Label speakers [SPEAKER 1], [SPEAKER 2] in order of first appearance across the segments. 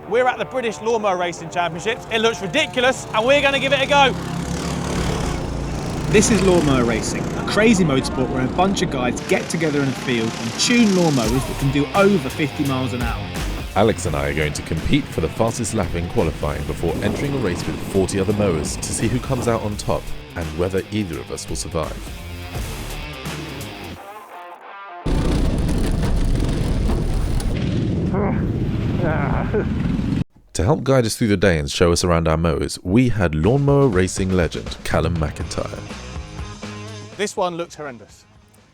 [SPEAKER 1] We're at the British Lawnmower Racing Championships. It looks ridiculous, and we're going to give it a go.
[SPEAKER 2] This is Lawnmower Racing, a crazy motorsport where a bunch of guys get together in a field and tune lawnmowers that can do over 50 miles an hour.
[SPEAKER 3] Alex and I are going to compete for the fastest lap in qualifying before entering a race with 40 other mowers to see who comes out on top and whether either of us will survive. To help guide us through the day and show us around our mowers, we had lawnmower racing legend Callum McIntyre.
[SPEAKER 1] This one looks horrendous.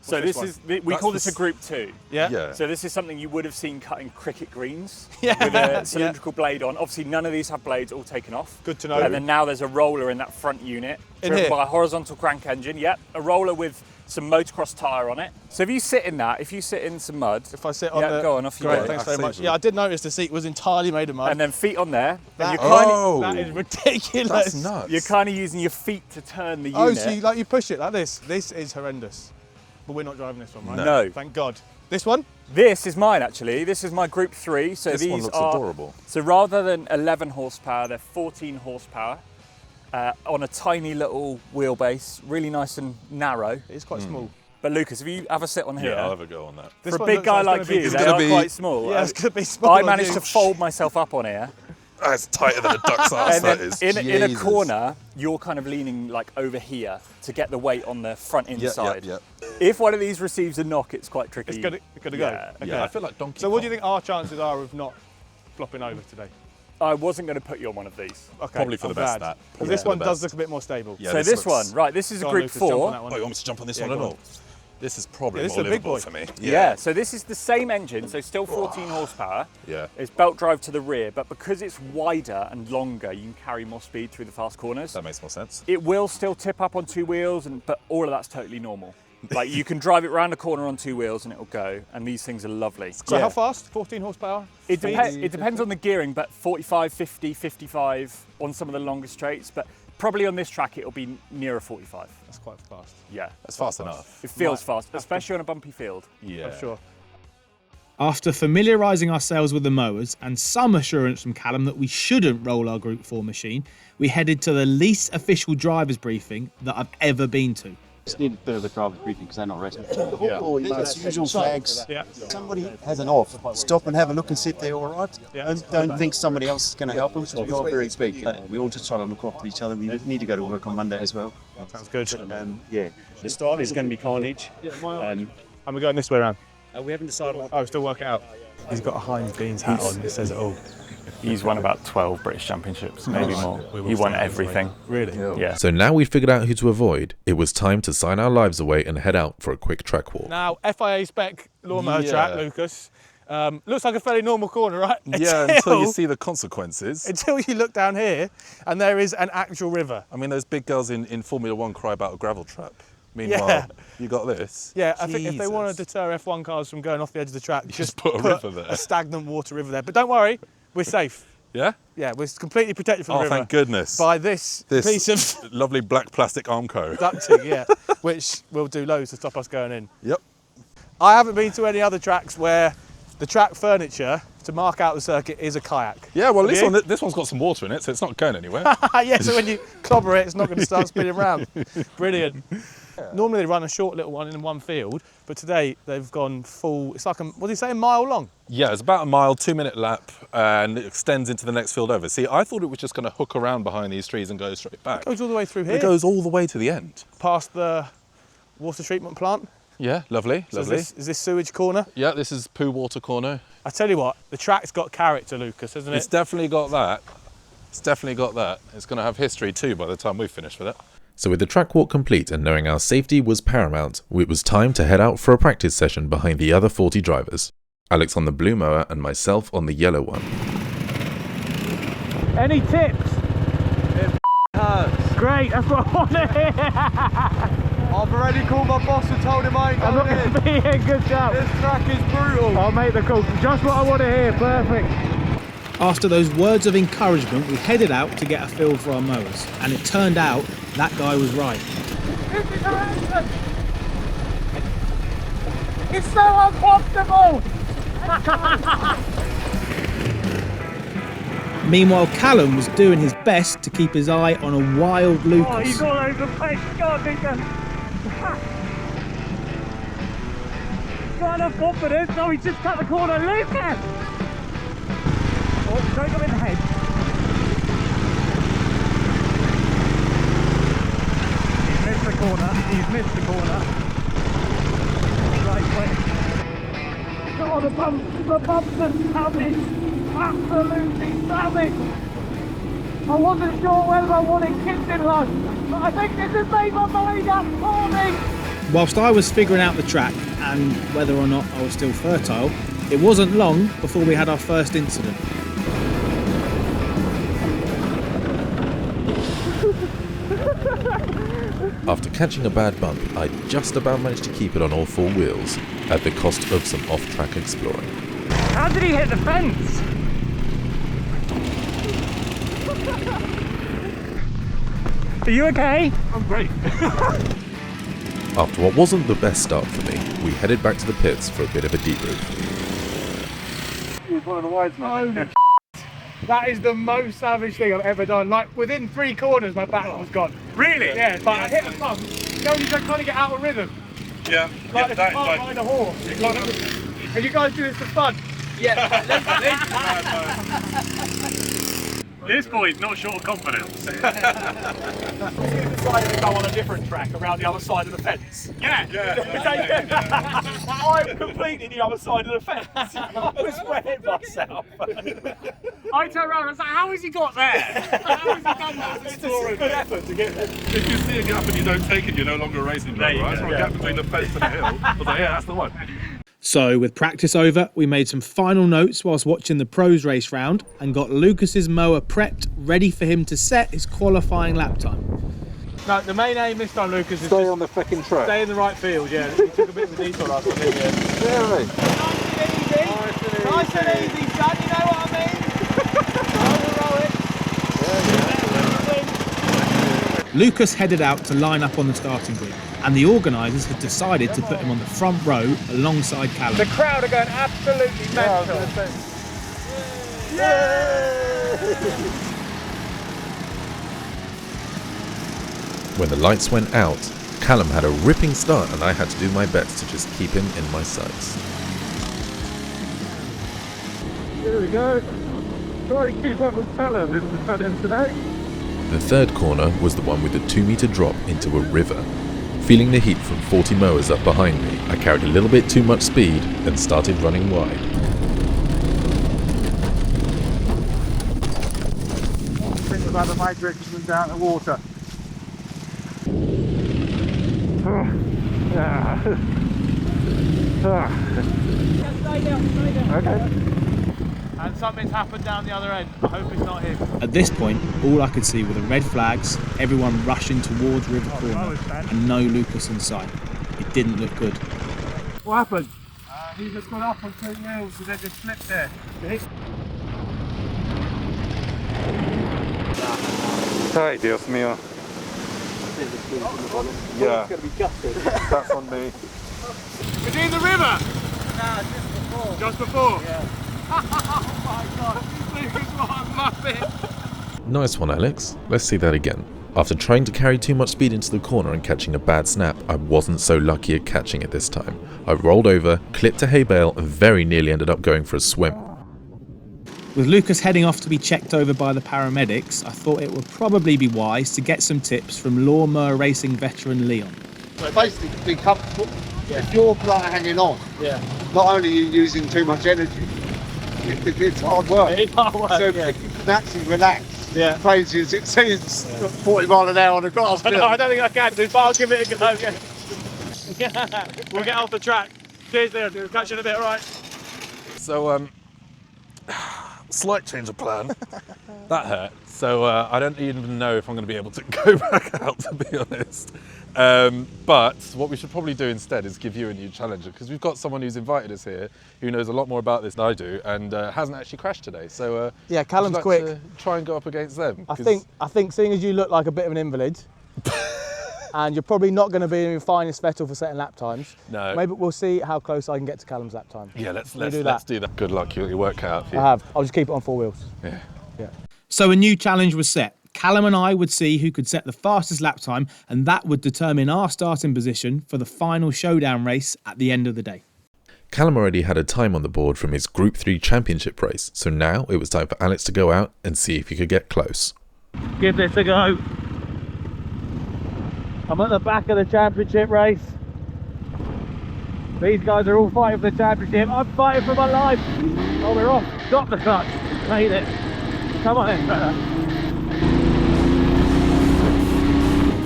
[SPEAKER 4] So we call this a Group 2.
[SPEAKER 1] Yeah?
[SPEAKER 4] So this is something you would have seen cutting cricket greens
[SPEAKER 1] Yeah.
[SPEAKER 4] with a cylindrical blade on. Obviously none of these have blades, all taken off.
[SPEAKER 1] Good to know.
[SPEAKER 4] And then now there's a roller in that front unit, driven by a horizontal crank engine. Yep, a roller with some motocross tyre on it. So if you sit in some mud.
[SPEAKER 1] If I sit on the...
[SPEAKER 4] go on, off you
[SPEAKER 1] Great,
[SPEAKER 4] go.
[SPEAKER 1] thanks very much. Yeah, I did notice the seat was entirely made of mud.
[SPEAKER 4] And then feet on there.
[SPEAKER 1] That is ridiculous.
[SPEAKER 3] That's nuts.
[SPEAKER 4] You're kind of using your feet to turn the
[SPEAKER 1] Oh,
[SPEAKER 4] unit.
[SPEAKER 1] so you push it like this. This is horrendous. But we're not driving this one, right?
[SPEAKER 4] No.
[SPEAKER 1] Thank God. This one?
[SPEAKER 4] This is mine, actually. This is my Group 3. So
[SPEAKER 3] This
[SPEAKER 4] these
[SPEAKER 3] one looks
[SPEAKER 4] are,
[SPEAKER 3] adorable.
[SPEAKER 4] So rather than 11 horsepower, they're 14 horsepower on a tiny little wheelbase, really nice and narrow.
[SPEAKER 1] It's quite small.
[SPEAKER 4] But Lucas, if you have a sit on here,
[SPEAKER 3] Yeah, I'll have a go on that.
[SPEAKER 1] This
[SPEAKER 4] for a
[SPEAKER 1] one
[SPEAKER 4] big
[SPEAKER 1] looks
[SPEAKER 4] guy
[SPEAKER 1] like
[SPEAKER 4] like
[SPEAKER 1] it's gonna
[SPEAKER 4] you,
[SPEAKER 1] be-
[SPEAKER 4] they are quite small.
[SPEAKER 1] Yeah, it's going to be small.
[SPEAKER 4] I
[SPEAKER 1] on
[SPEAKER 4] managed
[SPEAKER 1] you.
[SPEAKER 4] to fold myself up on here.
[SPEAKER 3] That's tighter than a duck's ass,
[SPEAKER 4] And
[SPEAKER 3] that
[SPEAKER 4] then
[SPEAKER 3] is.
[SPEAKER 4] in a
[SPEAKER 3] Jesus.
[SPEAKER 4] corner, you're kind of leaning like over here to get the weight on the front inside.
[SPEAKER 3] Yep.
[SPEAKER 4] If one of these receives a knock, it's quite tricky.
[SPEAKER 1] It's going to
[SPEAKER 4] Yeah.
[SPEAKER 1] go. Okay.
[SPEAKER 3] Yeah, I feel like Donkey
[SPEAKER 1] So what do you
[SPEAKER 3] Kong.
[SPEAKER 1] think our chances are of not flopping over today?
[SPEAKER 4] I wasn't going to put you on one of these.
[SPEAKER 1] Okay,
[SPEAKER 3] Probably for
[SPEAKER 1] I'm
[SPEAKER 3] the best,
[SPEAKER 1] glad.
[SPEAKER 3] that.
[SPEAKER 1] Because
[SPEAKER 3] Probably
[SPEAKER 1] this
[SPEAKER 3] for
[SPEAKER 1] one
[SPEAKER 3] the
[SPEAKER 1] does
[SPEAKER 3] best.
[SPEAKER 1] look a bit more stable.
[SPEAKER 3] Yeah,
[SPEAKER 4] So this
[SPEAKER 3] looks-
[SPEAKER 4] one, right, this is a
[SPEAKER 1] Go on,
[SPEAKER 4] Group
[SPEAKER 1] Lucas, jump on
[SPEAKER 4] 4.
[SPEAKER 1] that one.
[SPEAKER 3] Oh, you want me to jump on this
[SPEAKER 1] Yeah,
[SPEAKER 3] one
[SPEAKER 1] go
[SPEAKER 3] at
[SPEAKER 1] on.
[SPEAKER 3] all? This is probably
[SPEAKER 1] Yeah, this
[SPEAKER 3] more
[SPEAKER 1] is a big
[SPEAKER 3] livable
[SPEAKER 1] boy.
[SPEAKER 3] for me.
[SPEAKER 4] Yeah, so this is the same engine, so still 14 horsepower.
[SPEAKER 3] Yeah.
[SPEAKER 4] It's belt drive to the rear, but because it's wider and longer, you can carry more speed through the fast corners.
[SPEAKER 3] That makes more sense.
[SPEAKER 4] It will still tip up on 2 wheels, but all of that's totally normal. Like you can drive it round a corner on 2 wheels and it'll go, and these things are lovely.
[SPEAKER 1] So how fast? 14 horsepower?
[SPEAKER 4] It depends on the gearing, but 45, 50, 55 on some of the longer straights, but probably on this track it'll be nearer 45.
[SPEAKER 1] That's quite fast.
[SPEAKER 4] Yeah,
[SPEAKER 3] That's fast enough.
[SPEAKER 4] it feels fast, especially on a bumpy field.
[SPEAKER 3] Yeah.
[SPEAKER 1] I'm sure.
[SPEAKER 2] After familiarising ourselves with the mowers and some assurance from Callum that we shouldn't roll our Group 4 machine, we headed to the least official driver's briefing that I've ever been to.
[SPEAKER 5] Just need a bit of a driver's briefing because they're not racing.
[SPEAKER 6] It's usual flags.
[SPEAKER 1] Yeah.
[SPEAKER 6] Somebody has an off. Stop and have a look and see if they're all right.
[SPEAKER 1] Yeah.
[SPEAKER 6] Don't think somebody else is going to help them. We are very big. We all just try to look after each other. We need to go to work on Monday as well.
[SPEAKER 1] Sounds good.
[SPEAKER 6] Yeah. The start is going to be carnage.
[SPEAKER 1] And we're going this way around.
[SPEAKER 6] We haven't decided what.
[SPEAKER 1] Oh, still work it out. He's got a Heinz Beans hat on. It says it all.
[SPEAKER 4] He's won about 12 British Championships, maybe more. He won everything.
[SPEAKER 1] Really?
[SPEAKER 4] Yeah.
[SPEAKER 3] So now we've figured out who to avoid, it was time to sign our lives away and head out for a quick track walk.
[SPEAKER 1] Now, FIA spec lawnmower
[SPEAKER 3] Yeah.
[SPEAKER 1] track, Lucas. Looks like a fairly normal corner, right?
[SPEAKER 3] Yeah, until you see the consequences.
[SPEAKER 1] Until you look down here and there is an actual river.
[SPEAKER 3] I mean, those big girls in Formula 1 cry about a gravel trap. Meanwhile,
[SPEAKER 1] Yeah.
[SPEAKER 3] you got this.
[SPEAKER 1] Yeah, I think if they want to
[SPEAKER 3] Jesus.
[SPEAKER 1] deter F1 cars from going off the edge of the track,
[SPEAKER 3] just put a river there.
[SPEAKER 1] A stagnant water river there. But don't worry, we're safe.
[SPEAKER 3] Yeah?
[SPEAKER 1] Yeah, we're completely protected from the
[SPEAKER 3] Oh,
[SPEAKER 1] river.
[SPEAKER 3] thank goodness.
[SPEAKER 1] By this piece of
[SPEAKER 3] lovely black plastic Armco.
[SPEAKER 1] ducting, yeah, which will do loads to stop us going in.
[SPEAKER 3] Yep.
[SPEAKER 1] I haven't been to any other tracks where the track furniture to mark out the circuit is a kayak.
[SPEAKER 3] Yeah, well,
[SPEAKER 1] Have you?
[SPEAKER 3] this one's got some water in it, so it's not going anywhere.
[SPEAKER 1] Yeah, so when you clobber it, it's not going to start spinning around. Brilliant. Normally they run a short little one in one field, but today they've gone full. It's like what do you say, a mile long?
[SPEAKER 3] Yeah, it's about a mile, 2-minute lap, and it extends into the next field over. See, I thought it was just going to hook around behind these trees and go straight back.
[SPEAKER 1] It goes all the way through here,
[SPEAKER 3] It goes all the way to the end.
[SPEAKER 1] past the water treatment plant.
[SPEAKER 3] Yeah, lovely,
[SPEAKER 1] So
[SPEAKER 3] lovely.
[SPEAKER 1] is this sewage corner?
[SPEAKER 3] Yeah, this is Poo Water Corner.
[SPEAKER 1] I tell you what, the track's got character, Lucas, hasn't
[SPEAKER 3] It's
[SPEAKER 1] it?
[SPEAKER 3] definitely got that. It's definitely got that. It's going to have history too by the time we've finished with it. So with the track walk complete and knowing our safety was paramount, it was time to head out for a practice session behind the other 40 drivers. Alex on the blue mower and myself on the yellow one.
[SPEAKER 1] Any tips?
[SPEAKER 7] It hurts.
[SPEAKER 1] Great, that's what I want to hear.
[SPEAKER 7] I've already called my boss and told him I ain't
[SPEAKER 1] I'm not
[SPEAKER 7] going
[SPEAKER 1] going
[SPEAKER 7] in.
[SPEAKER 1] to be here, good job.
[SPEAKER 7] This track is brutal.
[SPEAKER 1] I'll make the call. Just what I want to hear, perfect.
[SPEAKER 2] After those words of encouragement, we headed out to get a feel for our mowers, and it turned out that guy was right.
[SPEAKER 1] This is horrendous. It's so uncomfortable.
[SPEAKER 2] Meanwhile, Callum was doing his best to keep his eye on a wild Lucas.
[SPEAKER 4] Oh, he's all over the place. Go on, Lucas. Got enough confidence. Oh, he's just cut the corner. Lucas! Oh, don't go in the head. He's missed the corner. He's missed the corner. Right, wait. Oh, the bumps are savage. Absolutely savage. I wasn't sure whether I wanted kids in lunch, but I think this has made my mind up for me.
[SPEAKER 2] Whilst I was figuring out the track and whether or not I was still fertile, it wasn't long before we had our first incident.
[SPEAKER 3] After catching a bad bump, I just about managed to keep it on all four wheels, at the cost of some off-track exploring.
[SPEAKER 4] How did he hit the fence? Are you okay?
[SPEAKER 1] I'm great.
[SPEAKER 3] After what wasn't the best start for me, we headed back to the pits for a bit of a debrief.
[SPEAKER 7] He's one of the wides, man.
[SPEAKER 1] That is the most savage thing I've ever done. Like, within 3 corners, my back was gone.
[SPEAKER 4] Really?
[SPEAKER 1] Yeah, but I hit a bump. You know, you kind of get out of rhythm.
[SPEAKER 7] Yeah.
[SPEAKER 1] Like if you can't ride a horse. And you guys do this for fun.
[SPEAKER 4] This boy's not short of confidence.
[SPEAKER 1] We decided to go on a different track around the other side of the fence.
[SPEAKER 4] Yeah.
[SPEAKER 1] I'm completely the other side of the fence. I was spreading myself.
[SPEAKER 4] I turned around and I was like, how has he got there? How has he done that?
[SPEAKER 1] It's a good effort to get there.
[SPEAKER 8] If you see a gap and you don't take it, you're no longer a racing driver, right? So a gap between the fence and the hill. I was like, yeah, that's the one.
[SPEAKER 2] So, with practice over, we made some final notes whilst watching the pros race round and got Lucas's mower prepped, ready for him to set his qualifying lap time.
[SPEAKER 1] No, the main aim this time, Lucas, is
[SPEAKER 8] Stay on the fucking track.
[SPEAKER 1] stay in the right field, yeah. He took a bit of a detour last time, didn't he?
[SPEAKER 8] Really?
[SPEAKER 1] Nice and easy, son, you know what I mean?
[SPEAKER 2] Lucas headed out to line up on the starting grid, and the organisers had decided to put him on the front row alongside Callum.
[SPEAKER 1] The crowd are going absolutely mental.
[SPEAKER 3] When the lights went out, Callum had a ripping start and I had to do my best to just keep him in my sights.
[SPEAKER 1] Here we go. Try to keep up with Callum in today.
[SPEAKER 3] The third corner was the one with the 2-metre drop into a river. Feeling the heat from 40 mowers up behind me, I carried a little bit too much speed and started running wide.
[SPEAKER 1] Think about the matrix and down the water. Okay. And something's happened down the other end. I hope it's not him.
[SPEAKER 2] At this point, all I could see were the red flags, everyone rushing towards River Corner, and no Lucas in sight. It didn't look good.
[SPEAKER 1] What happened? He just got up on 2 wheels and then just slipped there.
[SPEAKER 8] Ay, Dios mío. Yeah. That's on me.
[SPEAKER 1] Was he in the river? No, just before. Just before? Yeah. Oh my god, Lucas, what a muppet!
[SPEAKER 3] Nice one, Alex. Let's see that again. After trying to carry too much speed into the corner and catching a bad snap, I wasn't so lucky at catching it this time. I rolled over, clipped a hay bale, and very nearly ended up going for a swim.
[SPEAKER 2] With Lucas heading off to be checked over by the paramedics, I thought it would probably be wise to get some tips from Mower Racing veteran Leon.
[SPEAKER 9] So basically, to be comfortable, if you're like hanging on, not only are you using too much energy, it's hard work.
[SPEAKER 1] It's hard work,
[SPEAKER 9] so if you can actually relax, crazy as it seems, 40 mile an hour on the grass.
[SPEAKER 1] I don't think I can do, but I'll give it a go. We'll get off the track. Cheers there, dude. Catch you in a bit, alright?
[SPEAKER 8] So, slight change of plan. That hurt. So I don't even know if I'm going to be able to go back out, to be honest. But what we should probably do instead is give you a new challenger, because we've got someone who's invited us here who knows a lot more about this than I do and hasn't actually crashed today. So
[SPEAKER 1] yeah, Callum's
[SPEAKER 8] like
[SPEAKER 1] quick.
[SPEAKER 8] To try and go up against them.
[SPEAKER 1] I think seeing as you look like a bit of an invalid, and you're probably not going to be in your finest fettle for setting lap times.
[SPEAKER 8] No.
[SPEAKER 1] Maybe we'll see how close I can get to Callum's lap time.
[SPEAKER 8] Yeah, let's
[SPEAKER 1] do
[SPEAKER 8] do that. Good luck, your work cut out for you.
[SPEAKER 1] I have. I'll just keep it on 4 wheels.
[SPEAKER 8] Yeah.
[SPEAKER 2] So a new challenge was set. Callum and I would see who could set the fastest lap time, and that would determine our starting position for the final showdown race at the end of the day.
[SPEAKER 3] Callum already had a time on the board from his Group 3 championship race, so now it was time for Alex to go out and see if he could get close.
[SPEAKER 1] Give this a go. I'm at the back of the championship race. These guys are all fighting for the championship. I'm fighting for my life. Oh, we're off. Drop the clutch. Made it. Come on in, brother.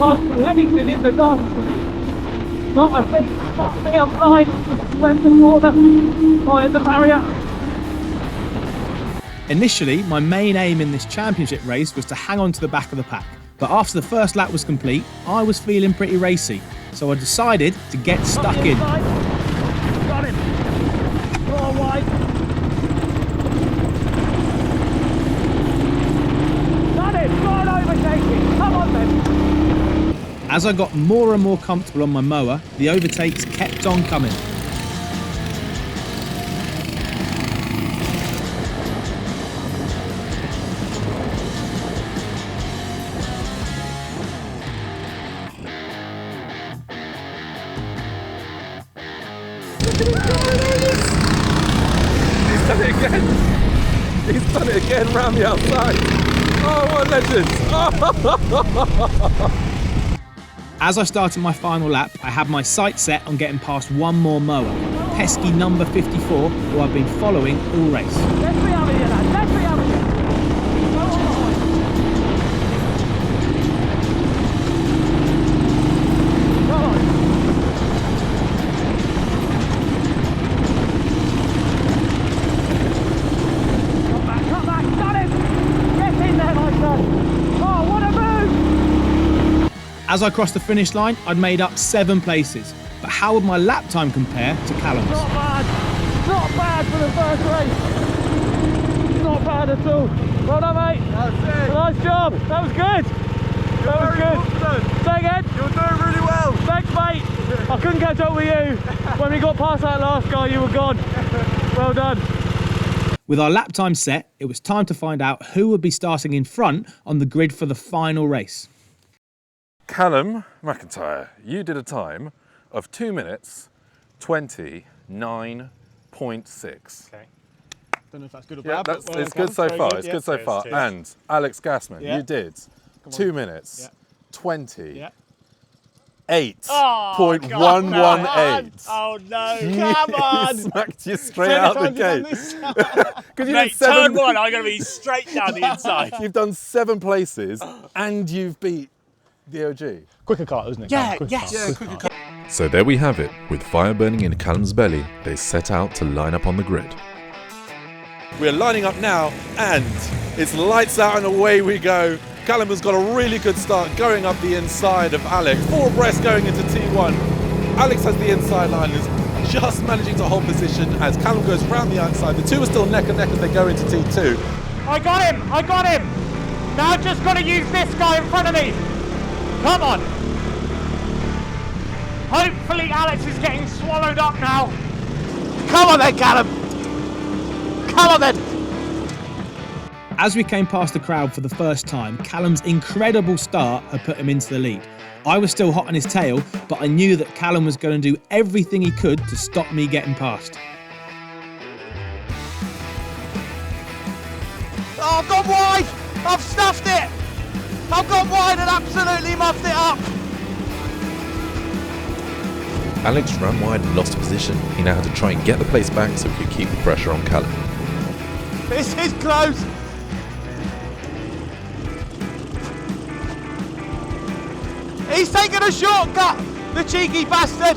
[SPEAKER 1] Oh, anything in the dust. Not a thing. Not a thing. I'm flying. Went the water. I hit the barrier.
[SPEAKER 2] Initially, my main aim in this championship race was to hang on to the back of the pack. But after the first lap was complete, I was feeling pretty racy. So I decided to get stuck in.
[SPEAKER 1] Got him. Draw wide. Got him. Go on, overtake him. Come on then.
[SPEAKER 2] As I got more and more comfortable on my mower, the overtakes kept on coming.
[SPEAKER 8] He's done it again. He's done it again round the outside. Oh, what a legend.
[SPEAKER 2] As I started my final lap, I had my sights set on getting past one more mower, pesky number 54, who I've been following all race.
[SPEAKER 1] Let's be out of here, lad. Let's be out of here. Go on. Go on. Come back. Got it. Get in there, my son. Oh, what a move.
[SPEAKER 2] As I crossed the finish line, I'd made up 7 places. But how would my lap time compare to Callum's?
[SPEAKER 1] Not bad. Not bad for the first race. Not bad at all. Well done, mate.
[SPEAKER 7] That's it.
[SPEAKER 1] Nice job. That was good. That was good. Say again.
[SPEAKER 7] You're doing really well.
[SPEAKER 1] Thanks, mate. I couldn't catch up with you. When we got past that last guy, you were gone. Well done.
[SPEAKER 2] With our lap time set, it was time to find out who would be starting in front on the grid for the final race.
[SPEAKER 8] Callum McIntyre, you did a time of 2 minutes 29.6.
[SPEAKER 1] Okay. Don't know if that's good or
[SPEAKER 8] Yeah,
[SPEAKER 1] bad.
[SPEAKER 8] it's good so far. It's good so far. And Alex Gassman, you did 2 minutes 28.118.
[SPEAKER 1] Oh no! Come on!
[SPEAKER 8] He smacked you straight out the gate.
[SPEAKER 10] Mate, turn one, I'm going to be straight down the inside.
[SPEAKER 8] You've done 7 places and you've beat the OG.
[SPEAKER 1] Quicker car, isn't it?
[SPEAKER 10] Yeah,
[SPEAKER 1] Quicker
[SPEAKER 10] yes.
[SPEAKER 1] car.
[SPEAKER 10] Yeah,
[SPEAKER 1] Quicker car.
[SPEAKER 3] So there we have it. With fire burning in Callum's belly, they set out to line up on the grid.
[SPEAKER 8] We're lining up now and it's lights out and away we go. Callum has got a really good start going up the inside of Alex. 4 abreast going into T1. Alex has the inside line, is just managing to hold position as Callum goes round the outside. The two are still neck and neck as they go into T2.
[SPEAKER 10] I got him. Now I've just got to use this guy in front of me. Come on. Hopefully Alex is getting swallowed up now. Come on then, Callum. Come on then.
[SPEAKER 2] As we came past the crowd for the first time, Callum's incredible start had put him into the lead. I was still hot on his tail, but I knew that Callum was going to do everything he could to stop me getting past.
[SPEAKER 10] Oh, I've gone wide. I've stuffed it. I've gone wide and absolutely muffed it up.
[SPEAKER 3] Alex ran wide and lost position. He now had to try and get the place back so he could keep the pressure on Callum.
[SPEAKER 10] This is close. He's taken a shortcut, the cheeky bastard.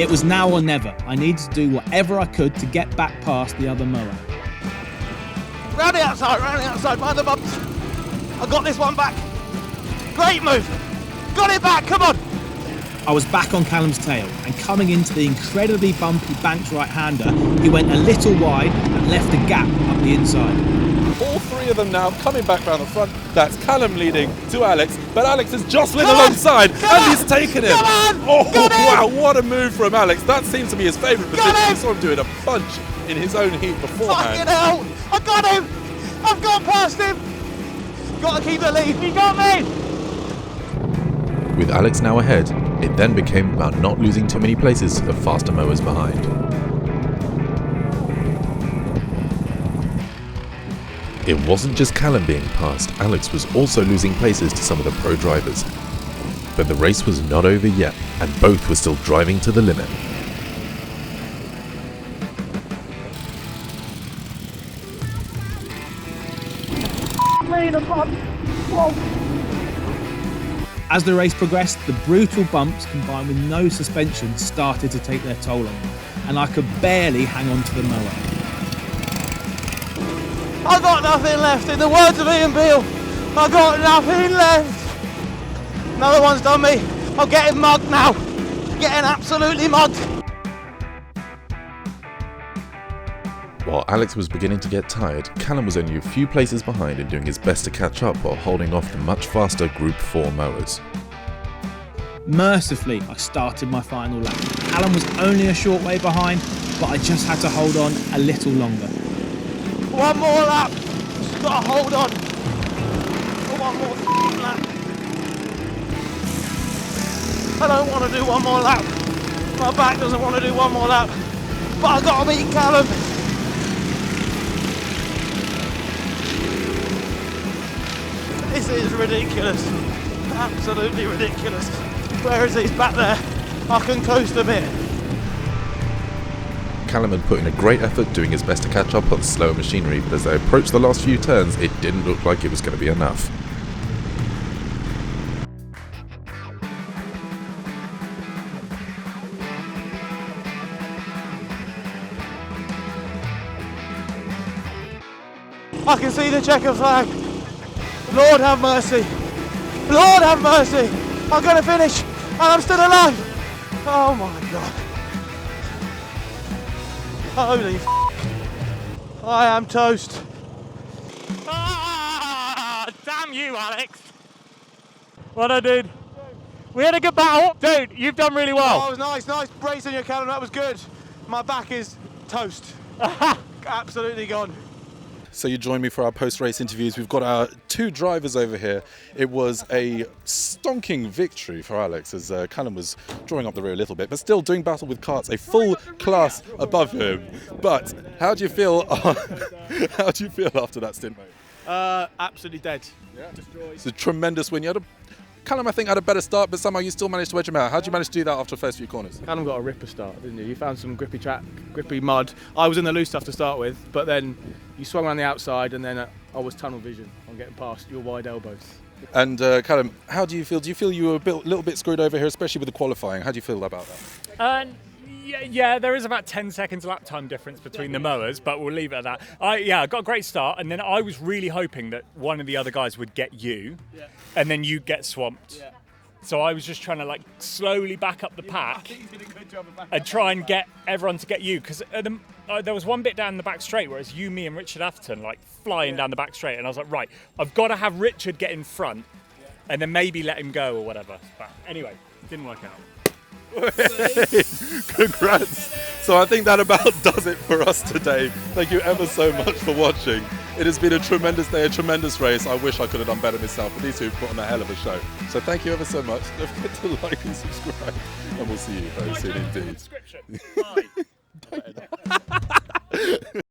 [SPEAKER 2] It was now or never. I needed to do whatever I could to get back past the other mower.
[SPEAKER 10] Round the outside, mind the bumps. I got this one back. Great move. Got it back, come on.
[SPEAKER 2] I was back on Callum's tail, and coming into the incredibly bumpy banked right-hander, he went a little wide and left a gap up the inside.
[SPEAKER 8] All 3 of them now coming back round the front. That's Callum leading to Alex, but Alex is jostling alongside and he's taken him. Oh wow, what a move from Alex. That seems to be his favourite position. We saw him doing a punch in his own heat beforehand.
[SPEAKER 10] Fucking hell, I got him. I've got past him! Got to keep the lead. He got me!
[SPEAKER 3] With Alex now ahead, it then became about not losing too many places to the faster mowers behind. It wasn't just Callum being passed, Alex was also losing places to some of the pro drivers. But the race was not over yet, and both were still driving to the limit.
[SPEAKER 2] As the race progressed, the brutal bumps combined with no suspension started to take their toll on me, and I could barely hang on to the mower.
[SPEAKER 10] I got nothing left, in the words of Ian Beale. I got nothing left. Another one's done me. I'm getting mugged now. Getting absolutely mugged.
[SPEAKER 3] While Alex was beginning to get tired, Callum was only a few places behind and doing his best to catch up while holding off the much faster Group 4 mowers.
[SPEAKER 2] Mercifully, I started my final lap. Callum was only a short way behind, but I just had to hold on a little longer.
[SPEAKER 10] One more lap. Just got to hold on. For one more lap. I don't want to do one more lap. My back doesn't want to do one more lap. But I've got to beat Callum. This is ridiculous. Absolutely ridiculous. Where is he? He's back there. I can coast a bit.
[SPEAKER 3] Callum had put in a great effort doing his best to catch up on slower machinery, but as they approached the last few turns, it didn't look like it was going to be enough.
[SPEAKER 10] I can see the checker flag. Lord have mercy. Lord have mercy. I'm going to finish and I'm still alive. Oh my God. Holy f***. I am toast.
[SPEAKER 4] Ah, damn you, Alex. What I did. We had a good battle. Dude, you've done really well.
[SPEAKER 10] Oh, it was nice bracing your Callum, that was good. My back is toast. Absolutely gone.
[SPEAKER 8] So you joined me for our post-race interviews. We've got our two drivers over here. It was a stonking victory for Alex as Callum was drawing up the rear a little bit, but still doing battle with karts, a full class above him. But how do you feel? How do you feel after that stint, mate?
[SPEAKER 1] Absolutely dead.
[SPEAKER 8] Yeah, it's a tremendous win. Callum, I think, had a better start, but somehow you still managed to edge him out. How did you manage to do that after the first few corners?
[SPEAKER 1] Callum got a ripper start, didn't you? You found some grippy track, grippy mud. I was in the loose stuff to start with, but then you swung around the outside, and then I was tunnel vision on getting past your wide elbows.
[SPEAKER 8] And Callum, how do you feel? Do you feel you were a little bit screwed over here, especially with the qualifying? How do you feel about that?
[SPEAKER 4] Yeah, there is about 10 seconds lap time difference between the mowers, but we'll leave it at that. I got a great start, and then I was really hoping that one of the other guys would get you, and then you'd get swamped. Yeah. So I was just trying to like slowly back up the pack and try and get everyone to get you, because there was one bit down the back straight where it's you, me and Richard Atherton like flying down the back straight, and I was like, right, I've got to have Richard get in front and then maybe let him go or whatever. But anyway, it didn't work out.
[SPEAKER 8] Congrats. So I think that about does it for us today. Thank you ever so much for watching. It has been a tremendous day, a tremendous race. I wish I could have done better myself, but these two have put on a hell of a show. So thank you ever so much. Don't forget to like and subscribe, and we'll see you very soon indeed.